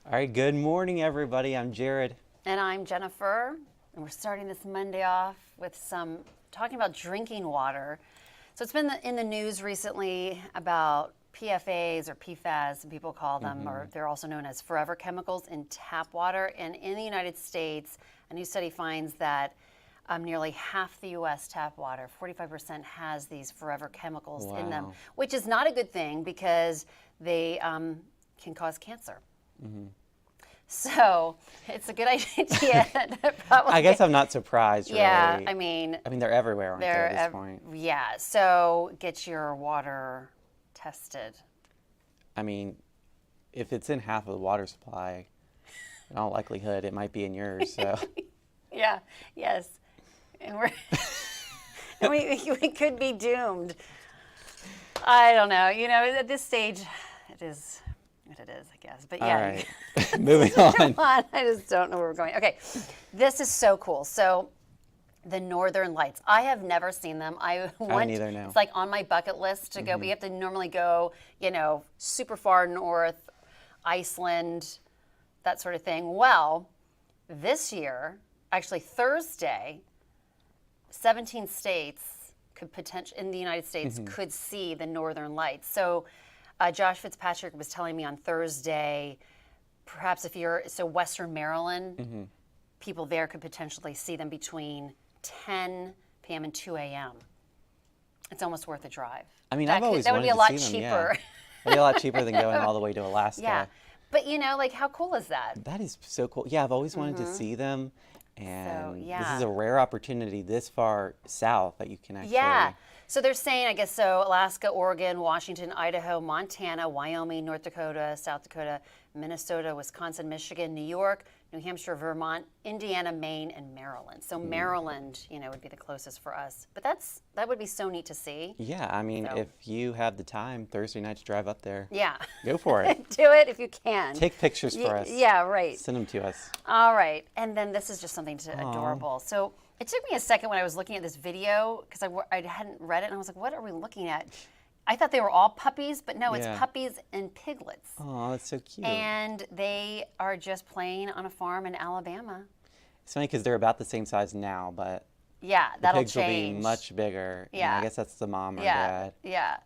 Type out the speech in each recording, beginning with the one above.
All right, good morning, everybody. I'm Jared. And I'm Jennifer, and we're starting this Monday off with talking about drinking water. So it's been in the news recently about PFAs or PFAS, some people call them, or they're also known as forever chemicals in tap water. And in the United States, a new study finds that nearly half the U.S. tap water, 45%, has these forever chemicals in them, which is not a good thing because they can cause cancer. So it's a good idea. I guess I'm not surprised, really. Yeah, I mean, they're everywhere, aren't they, at this point? Yeah, so get your water tested. I mean, if it's in half of the water supply, in all likelihood, it might be in yours. So. Yeah, yes. And we could be doomed. I don't know. You know, at this stage, it is what it is, I guess. But yeah. All right. Moving on. I just don't know where we're going. Okay, this is so cool. So the Northern Lights. I have never seen them. I haven't either, no. It's like on my bucket list to go. But you have to normally go, super far north, Iceland, that sort of thing. Well, this year, actually Thursday, 17 states could in the United States could see the Northern Lights. So Josh Fitzpatrick was telling me on Thursday, perhaps if you're, Western Maryland, people there could potentially see them between 10 p.m. and 2 a.m. It's almost worth a drive. I mean, I've always wanted to see them. That would be a lot cheaper. It'd be a lot cheaper than going all the way to Alaska. Yeah, but how cool is that? That is so cool. Yeah, I've always wanted to see them. And So, this is a rare opportunity this far south that you can actually... Yeah. So they're saying, I guess, Alaska, Oregon, Washington, Idaho, Montana, Wyoming, North Dakota, South Dakota, Minnesota, Wisconsin, Michigan, New York, New Hampshire, Vermont, Indiana, Maine, and Maryland. So Maryland, would be the closest for us. But that would be so neat to see. Yeah, I mean, if you have the time Thursday night to drive up there, yeah, go for it. Do it if you can. Take pictures for us. Yeah, right. Send them to us. All right. And then this is just something adorable. So it took me a second when I was looking at this video because I hadn't read it and I was like, what are we looking at? I thought they were all puppies, but no, it's puppies and piglets. Oh, that's so cute. And they are just playing on a farm in Alabama. It's funny because they're about the same size now, but yeah, the that'll pigs change. will be much bigger. Yeah. And I guess that's the mom or dad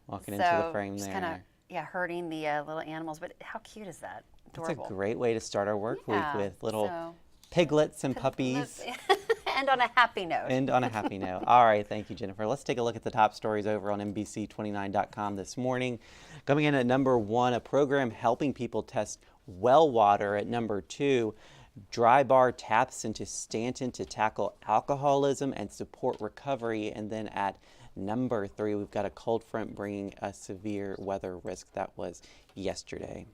walking into the frame just there. Kind of, herding the little animals. But how cute is that? Adorable. That's a great way to start our work week with little piglets and puppies. And on a happy note. And on a happy note. All right, thank you, Jennifer. Let's take a look at the top stories over on NBC29.com this morning. Coming in at number 1, a program helping people test well water. At number 2, Dry Bar taps into Stanton to tackle alcoholism and support recovery. And then at number 3, we've got a cold front bringing a severe weather risk. That was yesterday.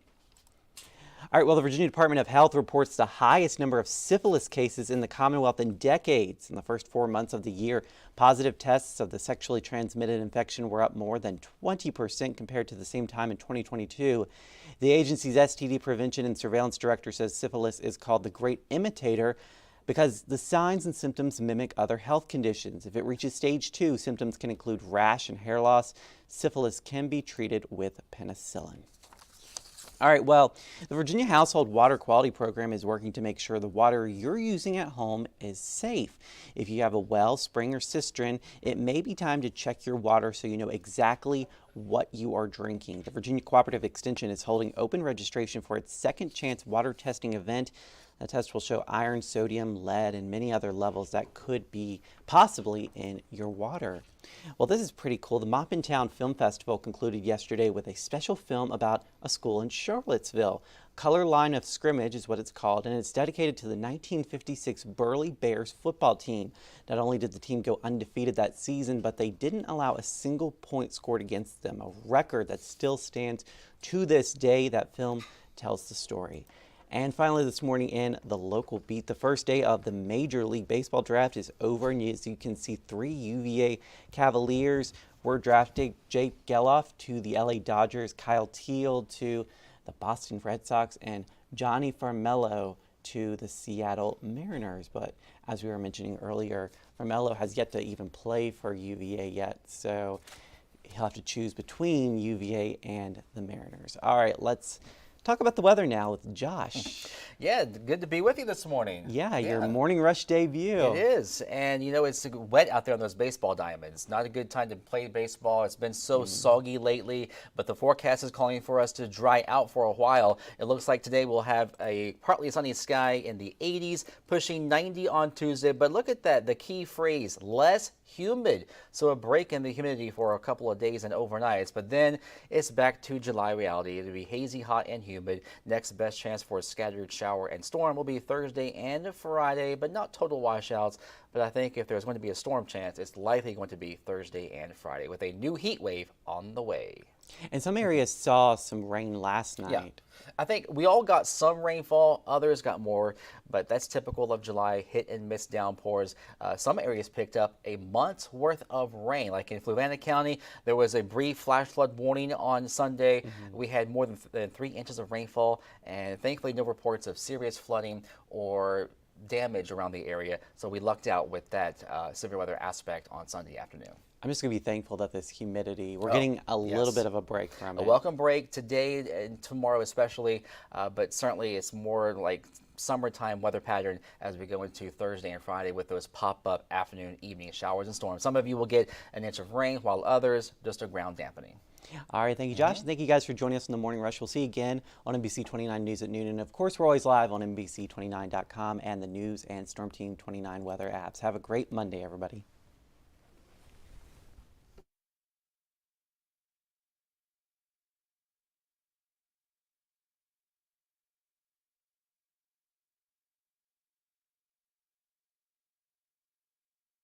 All right, well, the Virginia Department of Health reports the highest number of syphilis cases in the Commonwealth in decades. In the first 4 months of the year, positive tests of the sexually transmitted infection were up more than 20% compared to the same time in 2022. The agency's STD Prevention and Surveillance Director says syphilis is called the great imitator because the signs and symptoms mimic other health conditions. If it reaches stage 2, symptoms can include rash and hair loss. Syphilis can be treated with penicillin. All right, well, the Virginia Household Water Quality Program is working to make sure the water you're using at home is safe. If you have a well, spring, or cistern, it may be time to check your water so you know exactly what you are drinking. The Virginia Cooperative Extension is holding open registration for its Second Chance water testing event. The test will show iron, sodium, lead, and many other levels that could be possibly in your water. Well, this is pretty cool. The Moppintown Film Festival concluded yesterday with a special film about a school in Charlottesville. Color Line of Scrimmage is what it's called, and it's dedicated to the 1956 Burley Bears football team. Not only did the team go undefeated that season, but they didn't allow a single point scored against them, a record that still stands to this day. That film tells the story. And finally this morning in the local beat, the first day of the Major League Baseball draft is over, and as you can see, 3 UVA Cavaliers were drafted. Jake Geloff to the LA Dodgers, Kyle Teal to the Boston Red Sox, and Johnny Farmello to the Seattle Mariners. But as we were mentioning earlier, Farmello has yet to even play for UVA yet, so he'll have to choose between UVA and the Mariners. All right, let's talk about the weather now with Josh. Yeah, good to be with you this morning. Yeah, your morning rush debut. It is, and you know it's wet out there on those baseball diamonds. Not a good time to play baseball. It's been so soggy lately, but the forecast is calling for us to dry out for a while. It looks like today we'll have a partly sunny sky in the 80s, pushing 90 on Tuesday. But look at that, the key phrase, less humid. So a break in the humidity for a couple of days and overnights, but then it's back to July reality. It'll be hazy, hot, and humid. Next best chance for a scattered shower and storm will be Thursday and Friday, but not total washouts. But I think if there's going to be a storm chance, it's likely going to be Thursday and Friday with a new heat wave on the way. And some areas saw some rain last night. Yeah, I think we all got some rainfall, others got more, but that's typical of July, hit and miss downpours. Some areas picked up a month's worth of rain, like in Fluvanna County, there was a brief flash flood warning on Sunday. We had more than 3 inches of rainfall, and thankfully no reports of serious flooding or damage around the area, so we lucked out with that severe weather aspect on Sunday afternoon. I'm just going to be thankful that this humidity, we're getting a little bit of a break from it. A welcome break today and tomorrow especially, but certainly it's more like summertime weather pattern as we go into Thursday and Friday with those pop-up afternoon, evening showers and storms. Some of you will get an inch of rain, while others just a ground dampening. All right, thank you, Josh. Thank you guys for joining us in the Morning Rush. We'll see you again on NBC 29 News at noon. And of course, we're always live on NBC29.com and the News and Storm Team 29 weather apps. Have a great Monday, everybody.